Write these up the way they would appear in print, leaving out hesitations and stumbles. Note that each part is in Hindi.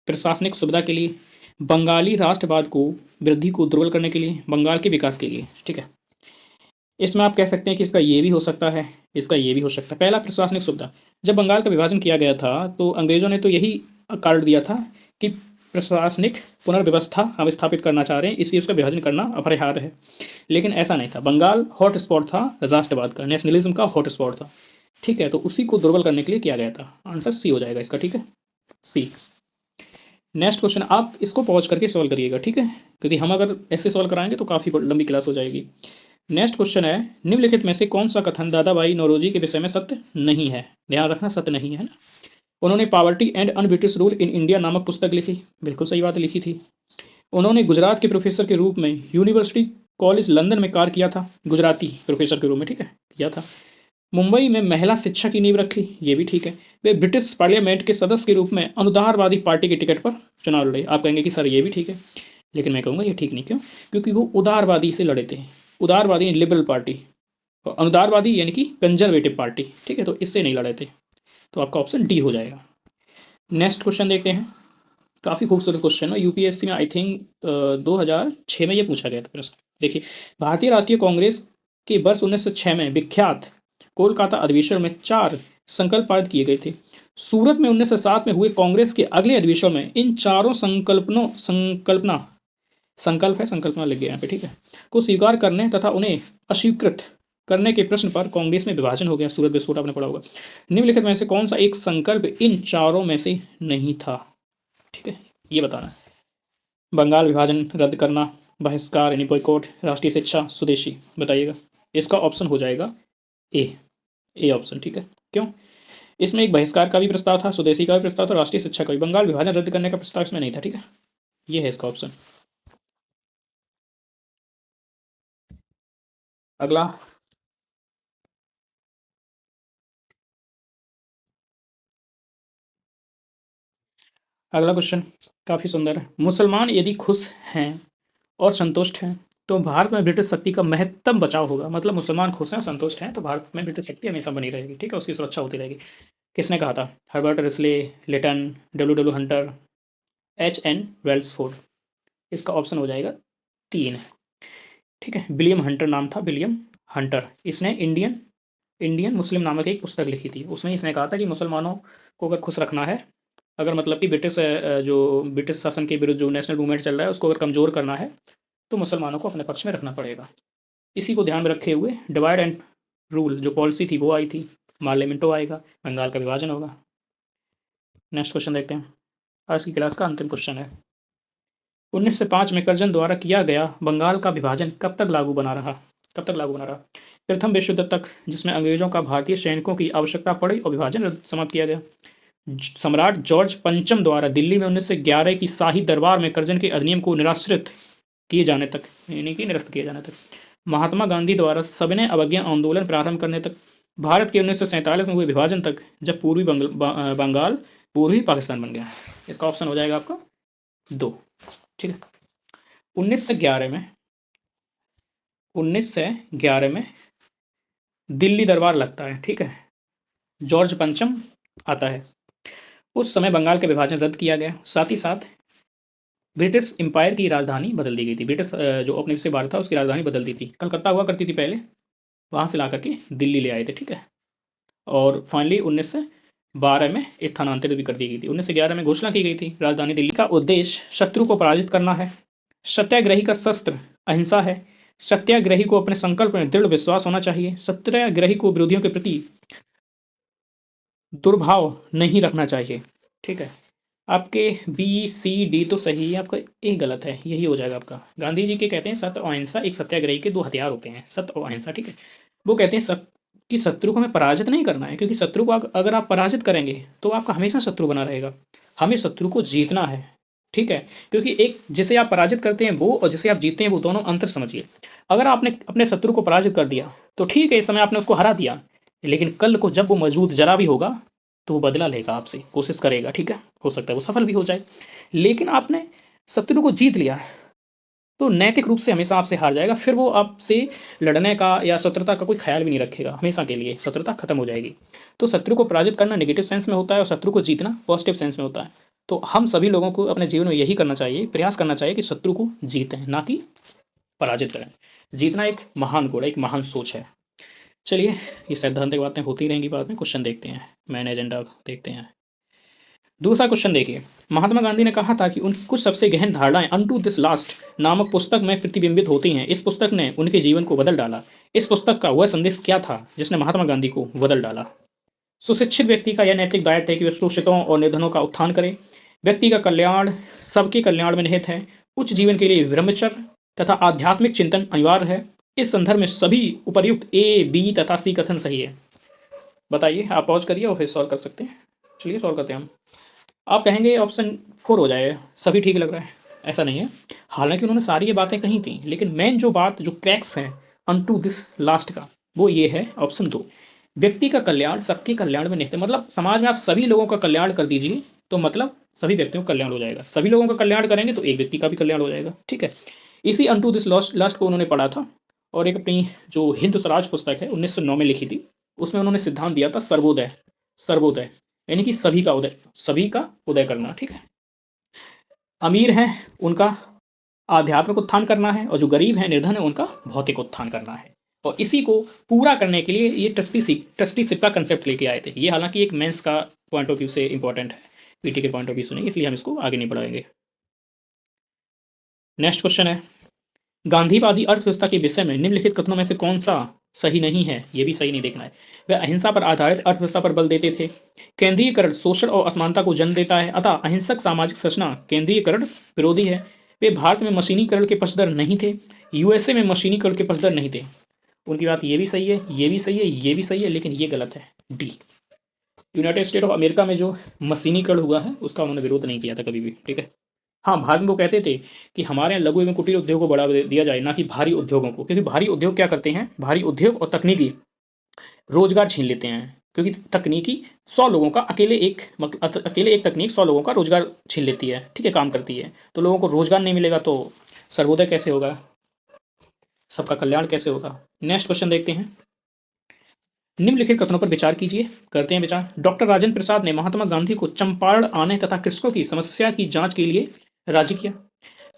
प्रशासनिक सुविधा के लिए, बंगाली राष्ट्रवाद को वृद्धि को दुर्बल करने के लिए, बंगाल के विकास के लिए। ठीक है, इसमें आप कह सकते हैं कि इसका ये भी हो सकता है, इसका ये भी हो सकता है। पहला, प्रशासनिक सुविधा। जब बंगाल का विभाजन किया गया था तो अंग्रेजों ने तो यही कार्ड दिया था कि प्रशासनिक पुनर्व्यवस्था हम स्थापित करना चाह रहे हैं, इसलिए उसका विभाजन करना अपरिहार्य है। लेकिन ऐसा नहीं था, बंगाल हॉट स्पॉट था राष्ट्रवाद का, नेशनलिज्म का हॉट स्पॉट था। ठीक है, तो उसी को दुर्बल करने के लिए किया गया था। आंसर सी हो जाएगा इसका। ठीक है, सी। नेक्स्ट क्वेश्चन, आप इसको पॉज करके सॉल्व करिएगा, ठीक है, क्योंकि हम अगर ऐसे सॉल्व कराएंगे तो काफ़ी लंबी क्लास हो जाएगी। नेक्स्ट क्वेश्चन है, निम्नलिखित में से कौन सा कथन दादा भाई नौरोजी के विषय में सत्य नहीं है? ध्यान रखना, सत्य नहीं है ना। उन्होंने poverty and un British rule in India नामक पुस्तक लिखी, बिल्कुल सही बात लिखी थी। उन्होंने गुजरात के प्रोफेसर के रूप में यूनिवर्सिटी कॉलेज लंदन में कार्य किया था, गुजराती प्रोफेसर के रूप में, ठीक है, किया था। मुंबई में महिला शिक्षा की नींव रखी, ये भी ठीक है। वे ब्रिटिश पार्लियामेंट के सदस्य के रूप में अनुदारवादी पार्टी के टिकट पर चुनाव लड़े। आप कहेंगे कि सर ये भी ठीक है, लेकिन मैं कहूँगा ये ठीक नहीं। क्यों? क्योंकि वो उदारवादी से लड़े थे। उदारवादी लिबरल पार्टी, और अनुदारवादी यानी कि कंजर्वेटिव पार्टी, ठीक है, तो इससे नहीं लड़े थे। तो आपका ऑप्शन डी हो जाएगा। नेक्स्ट क्वेश्चन देखते हैं, काफ़ी खूबसूरत क्वेश्चन है, यूपीएससी में आई थिंक 2006 में ये पूछा गया था प्रश्न। देखिए, भारतीय राष्ट्रीय कांग्रेस के वर्ष 1906 में विख्यात कोलकाता अधिवेशन में 4 संकल्प पारित किए गए थे। सूरत में 1907 में हुए कांग्रेस के अगले अधिवेशन में इन चारों संकल्पना लिख गया यहाँ पे, ठीक है, को स्वीकार करने तथा उन्हें अस्वीकृत करने के प्रश्न पर कांग्रेस में विभाजन हो गया। सूरत विस्फोट आपने पढ़ा होगा। निम्नलिखित में से कौन सा एक संकल्प इन चारों में से नहीं था? ठीक है, ये बताना। बंगाल विभाजन रद्द करना, बहिष्कार यानी बॉयकॉट, राष्ट्रीय शिक्षा, स्वदेशी, बताइएगा। इसका ऑप्शन हो जाएगा ए ऑप्शन, ठीक है। क्यों? इसमें एक बहिष्कार का भी प्रस्ताव था, स्वदेशी का भी प्रस्ताव था, राष्ट्रीय शिक्षा का भी। बंगाल विभाजन रद्द करने का प्रस्ताव इसमें नहीं था, ठीक है, ये है इसका ऑप्शन। अगला, अगला क्वेश्चन काफी सुंदर है। मुसलमान यदि खुश हैं और संतुष्ट हैं तो भारत में ब्रिटिश शक्ति का महत्तम बचाव होगा। मतलब मुसलमान खुश हैं, संतुष्ट हैं, तो भारत में ब्रिटिश शक्ति हमेशा बनी रहेगी, ठीक है, उसकी सुरक्षा होती रहेगी। किसने कहा था? Herbert Risley, Lytton, W Hunter, H N Welsford. इसका ऑप्शन हो जाएगा 3, ठीक है। विलियम हंटर नाम था, विलियम हंटर। इसने इंडियन इंडियन मुस्लिम नामक एक पुस्तक लिखी थी। उसमें इसने कहा था कि मुसलमानों को अगर खुश रखना है, अगर मतलब कि जो ब्रिटिश शासन के विरुद्ध जो नेशनल मूवमेंट चल रहा है उसको अगर कमज़ोर करना है तो मुसलमानों को अपने पक्ष में रखना पड़ेगा। इसी को ध्यान में रखते हुए डिवाइड एंड रूल जो पॉलिसी थी वो आई थी। मार्लियामेंटो आएगा, बंगाल का विभाजन होगा। नेक्स्ट क्वेश्चन देखते हैं, आज की क्लास का अंतिम क्वेश्चन है। 1905 में कर्जन द्वारा किया गया बंगाल का विभाजन कब तक लागू बना रहा? प्रथम विश्व युद्ध तक, जिसमें अंग्रेजों का भारतीय सैनिकों की आवश्यकता पड़ी और विभाजन समाप्त किया गया। सम्राट जॉर्ज पंचम द्वारा दिल्ली में 1911 की शाही दरबार में कर्जन के अधिनियम को निराश्रित किए जाने तक, यानी कि निरस्त किए जाने तक। महात्मा गांधी द्वारा सविनय अवज्ञा आंदोलन प्रारंभ करने तक। भारत के 1947 में हुए विभाजन तक, जब पूर्वी बंगाल पूर्वी पाकिस्तान बन गया। इसका ऑप्शन हो जाएगा आपका 2, ठीक है। 1911 में दिल्ली दरबार लगता है, ठीक है, जॉर्ज पंचम आता है। उस समय बंगाल का विभाजन रद्द किया गया, साथ ही साथ ब्रिटिश एम्पायर की राजधानी बदल दी गई थी। ब्रिटिश जो औपनिवेशिक भारत था उसकी राजधानी बदल दी थी। कलकत्ता हुआ करती थी पहले, वहाँ से ला करके दिल्ली ले आए थे, ठीक है। और फाइनली 1912 में स्थानांतरित भी कर दी गई थी। 1911 में घोषणा की गई थी राजधानी दिल्ली का उद्देश्य शत्रु को पराजित करना है। सत्याग्रही का शस्त्र अहिंसा है। सत्याग्रही को अपने संकल्प में दृढ़ विश्वास होना चाहिए। सत्याग्रही को विरोधियों के प्रति दुर्भाव नहीं रखना चाहिए, ठीक है। आपके बी सी डी तो सही है, आपका ए गलत है, यही हो जाएगा आपका। गांधी जी के कहते हैं सत्य और अहिंसा एक सत्याग्रही के 2 हथियार होते हैं, सत्य और अहिंसा, ठीक है। वो कहते हैं कि शत्रु को हमें पराजित नहीं करना है, क्योंकि शत्रु को अगर आप पराजित करेंगे तो आपका हमेशा शत्रु बना रहेगा। हमें शत्रु को जीतना है, ठीक है। क्योंकि एक जिसे आप पराजित करते हैं वो और जिसे आप जीतते हैं वो दोनों अंतर समझिए। अगर आपने अपने शत्रु को पराजित कर दिया तो ठीक है, इस समय आपने उसको हरा दिया, लेकिन कल को जब वो मजबूत जरा भी होगा तो वो बदला लेगा आपसे, कोशिश करेगा, ठीक है। हो सकता है वो सफल भी हो जाए, लेकिन आपने शत्रु को जीत लिया तो नैतिक रूप से हमेशा आपसे हार जाएगा, फिर वो आपसे लड़ने का या शत्रुता का कोई ख्याल भी नहीं रखेगा, हमेशा के लिए शत्रुता खत्म हो जाएगी। तो शत्रु को पराजित करना नेगेटिव सेंस में होता है और शत्रु को जीतना पॉजिटिव सेंस में होता है। तो हम सभी लोगों को अपने जीवन में यही करना चाहिए, प्रयास करना चाहिए कि शत्रु को जीतें, ना कि पराजित करें। जीतना एक महान गुण है, एक महान सोच है। चलिए, ये सैद्धांतिक बातें होती रहेंगी, बाद में क्वेश्चन देखते हैं, मेन एजेंडा देखते हैं। दूसरा क्वेश्चन देखिए, महात्मा गांधी ने कहा था कि उनकी कुछ सबसे गहन धारणाएं अनटू दिस लास्ट नामक पुस्तक में प्रतिबिंबित होती हैं। इस पुस्तक ने उनके जीवन को बदल डाला। इस पुस्तक का वह संदेश क्या था जिसने महात्मा गांधी को बदल डाला? सुशिक्षित व्यक्ति का यह नैतिक दायित्व है कि वे शोषितों और निर्धनों का उत्थान करे। व्यक्ति का कल्याण सबके कल्याण में निहित है। उच्च जीवन के लिए ब्रह्मचर्य तथा आध्यात्मिक चिंतन अनिवार्य है। इस संदर्भ में सभी उपर्युक्त ए, बी तथा सी कथन सही है। बताइए, आप पॉज करिए और फिर सॉल्व कर सकते हैं। चलिए सॉल्व करते हैं हम। आप कहेंगे ऑप्शन 4 हो जाए, सभी ठीक लग रहा है। ऐसा नहीं है, हालांकि उन्होंने सारी ये बातें कही थी, लेकिन मेन जो बात, जो क्रैक्स है अनटू दिस लास्ट का, वो ये है ऑप्शन 2। व्यक्ति का कल्याण सबके कल्याण में निहित है। मतलब समाज में आप सभी लोगों का कल्याण कर दीजिए, तो मतलब सभी व्यक्तियों का कल्याण हो जाएगा। सभी लोगों का कल्याण करेंगे तो एक व्यक्ति का भी कल्याण हो जाएगा। ठीक है, इसी अनटू दिस लास्ट को उन्होंने पढ़ा था और एक अपनी जो हिंद स्वराज पुस्तक है 1909 में लिखी थी, उसमें उन्होंने सिद्धांत दिया था सर्वोदय। सर्वोदय यानी कि सभी का उदय, सभी का उदय करना। ठीक है, अमीर हैं उनका आध्यात्मिक उत्थान करना है और जो गरीब है, निर्धन है, उनका भौतिक उत्थान करना है। और इसी को पूरा करने के लिए ये ट्रस्टीशिप का कंसेप्ट लेके आए थे। ये हालांकि एक मेंस का पॉइंट ऑफ व्यू से इंपॉर्टेंट है, पीटी के पॉइंट ऑफ व्यू से नहीं, इसलिए हम इसको आगे नहीं बढ़ाएंगे। नेक्स्ट क्वेश्चन है, गांधीवादी अर्थव्यवस्था के विषय में निम्नलिखित कथनों में से कौन सा सही नहीं है? ये भी सही नहीं देखना है। वे अहिंसा पर आधारित अर्थव्यवस्था पर बल देते थे। केंद्रीयकरण शोषण और असमानता को जन्म देता है, अतः अहिंसक सामाजिक संरचना केंद्रीयकरण विरोधी है। वे भारत में मशीनीकरण के पक्षधर नहीं थे, यूएसए में मशीनीकरण के पक्षधर नहीं थे। उनकी बात ये भी सही है, ये भी सही है, ये भी सही है, लेकिन ये गलत है, D. United state of America में जो मशीनीकरण हुआ है उसका उन्होंने विरोध नहीं किया था कभी भी। ठीक है, हाँ, भारत में वो कहते थे कि हमारे यहाँ लघु एवं कुटीर उद्योग को बढ़ावा दिया जाए, ना कि भारी उद्योगों को, क्योंकि भारी उद्योग क्या करते हैं, भारी उद्योग और तकनीकी रोजगार छीन लेते हैं। क्योंकि तकनीकी 100 लोगों का अकेले एक तकनीक 100 लोगों का रोजगार छीन लेती है। ठीक है, काम करती है, तो लोगों को रोजगार नहीं मिलेगा तो सर्वोदय कैसे होगा, सबका कल्याण कैसे होगा? नेक्स्ट क्वेश्चन देखते हैं। निम्नलिखित कथनों पर विचार कीजिए, करते हैं विचार। डॉक्टर राजेंद्र प्रसाद ने महात्मा गांधी को चंपारण आने तथा कृषकों की समस्या की जांच के लिए राजी किया।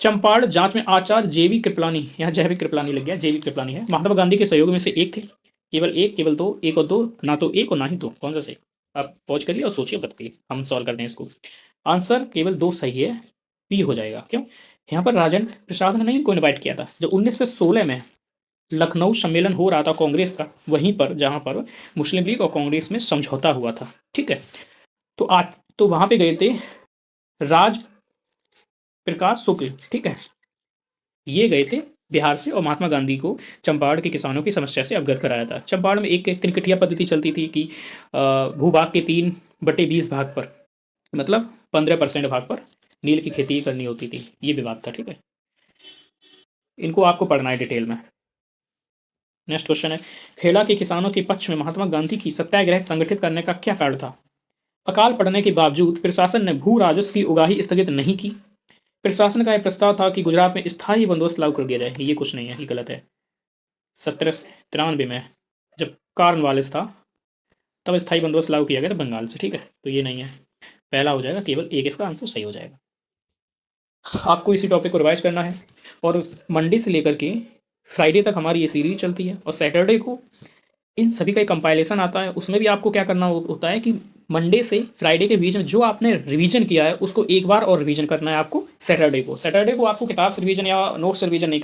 चंपारण जांच में आचार्य जेवी कृपलानी, यहाँ जैविक कृपलानी लग गया, जेवी कृपलानी है, महात्मा गांधी के सहयोग में से एक थे। केवल एक, केवल दो, एक और दो, ना तो एक और ना ही दो, कौन सा सही? आप पॉज करिए और सोचिए, बताइए, हम सॉल्व करते हैं इसको। आंसर केवल 2 सही है, पी हो जाएगा। क्यों? यहाँ पर राजेंद्र प्रसाद ने नहीं इनको इन्वाइट किया था। जब 1916 में लखनऊ सम्मेलन हो रहा था कांग्रेस का, वहीं पर जहां पर मुस्लिम लीग और कांग्रेस में समझौता हुआ था। ठीक है, तो आज तो वहां पे गए थे राज प्रकाश शुक्ल। ठीक है, ये गए थे बिहार से और महात्मा गांधी को चंपारण के किसानों की समस्या से अवगत कराया था। चंपारण में एक तिनकटिया पद्धति चलती थी कि भूभाग के 3/20 भाग पर, मतलब 15% भाग पर नील की खेती करनी होती थी। ये विवाद था। ठीक है, इनको आपको पढ़ना है डिटेल में। नेक्स्ट क्वेश्चन है, खेड़ा के किसानों के पक्ष में महात्मा गांधी की सत्याग्रह संगठित करने का क्या कारण था? अकाल पड़ने के बावजूद प्रशासन ने भू राजस्व की उगाही स्थगित नहीं की। प्रशासन का यह प्रस्ताव था कि गुजरात में स्थायी बंदोबस्त लागू कर दिया जाए। ये कुछ नहीं है, ये गलत है। 1793 में जब कार्नवालिस था तब स्थायी बंदोबस्त लागू किया गया था बंगाल से। ठीक है, तो ये नहीं है, पहला हो जाएगा, केवल एक इसका आंसर सही हो जाएगा। आपको इसी टॉपिक को रिवाइज करना है और मंडे से लेकर के फ्राइडे तक हमारी ये सीरीज चलती है और सैटरडे को इन सभी का एक कंपाइलेशन आता है। उसमें भी आपको क्या करना होता है कि मंडे से फ्राइडे के बीच में जो आपने रिवीजन किया है उसको एक बार और रिवीजन करना है आपको सैटरडे को। सैटरडे को आपको किताब से रिवीजन या नोट से रिवीजन नहीं